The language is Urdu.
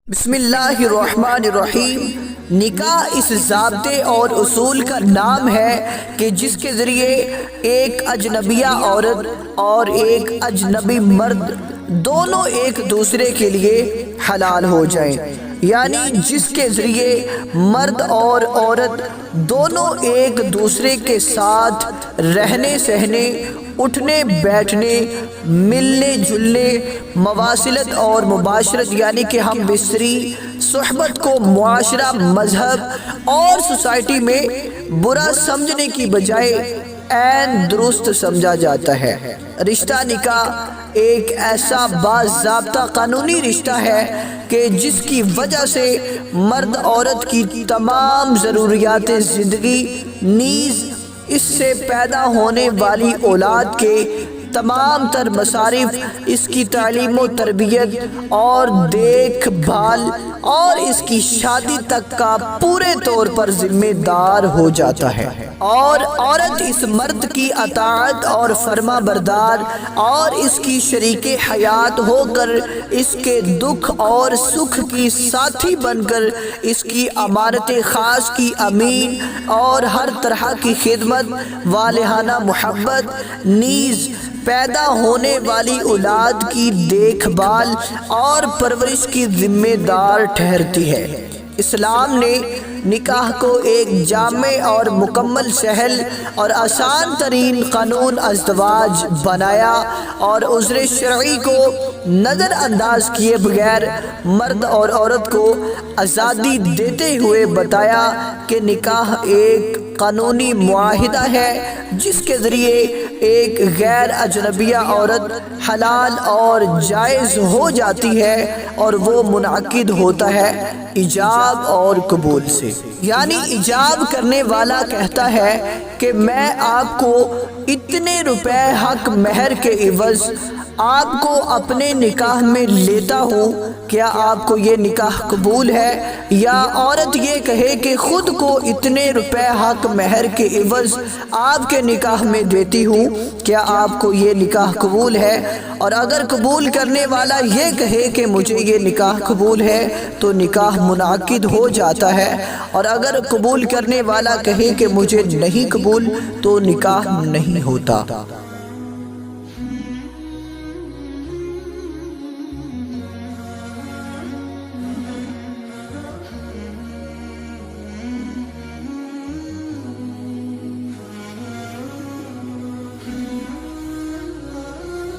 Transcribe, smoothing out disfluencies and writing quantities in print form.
بسم اللہ الرحمن الرحیم۔ نکاح اس ضابطے اور اصول کا نام ہے کہ جس کے ذریعے ایک اجنبیہ عورت اور ایک اجنبی مرد دونوں ایک دوسرے کے لیے حلال ہو جائیں، یعنی جس کے ذریعے مرد اور عورت دونوں ایک دوسرے کے ساتھ رہنے سہنے، اٹھنے بیٹھنے، ملنے جلنے، مواصلت اور مباشرت یعنی کہ ہم بستری صحبت کو معاشرہ، مذہب اور سوسائٹی میں برا سمجھنے کی بجائے عین درست سمجھا جاتا ہے۔ رشتہ نکاح ایک ایسا باضابطہ قانونی رشتہ ہے کہ جس کی وجہ سے مرد عورت کی تمام ضروریات زندگی نیز اس سے پیدا ہونے والی اولاد کے تمام تر مصارف، اس کی تعلیم و تربیت اور دیکھ بھال اور اس کی شادی تک کا پورے طور پر ذمہ دار ہو جاتا ہے، اور عورت اس مرد کی اطاعت اور فرما بردار اور اس کی شریک حیات ہو کر اس کے دکھ اور سکھ کی ساتھی بن کر اس کی امانت خاص کی امین اور ہر طرح کی خدمت، والہانہ محبت نیز پیدا ہونے والی اولاد کی دیکھ بھال اور پرورش کی ذمہ دار ٹھہرتی ہے۔ اسلام نے نکاح کو ایک جامع اور مکمل سہل اور آسان ترین قانون ازدواج بنایا اور عذر شرعی کو نظر انداز کیے بغیر مرد اور عورت کو آزادی دیتے ہوئے بتایا کہ نکاح ایک قانونی معاہدہ ہے جس کے ذریعے ایک غیر اجنبیہ عورت حلال اور جائز ہو جاتی ہے، اور وہ منعقد ہوتا ہے ایجاب اور قبول سے۔ یعنی ایجاب کرنے والا کہتا ہے کہ میں آپ کو اتنے روپے حق مہر کے عوض آپ کو اپنے نکاح میں لیتا ہوں، کیا آپ کو یہ نکاح قبول ہے؟ یا عورت یہ کہے کہ خود کو اتنے روپے حق مہر کے عوض آپ کے نکاح میں دیتی ہوں، کیا آپ کو یہ نکاح قبول ہے؟ اور اگر قبول کرنے والا یہ کہے کہ مجھے یہ نکاح قبول ہے تو نکاح منعقد ہو جاتا ہے، اور اگر قبول کرنے والا کہے کہ مجھے نہیں قبول تو نکاح نہیں ہوتا۔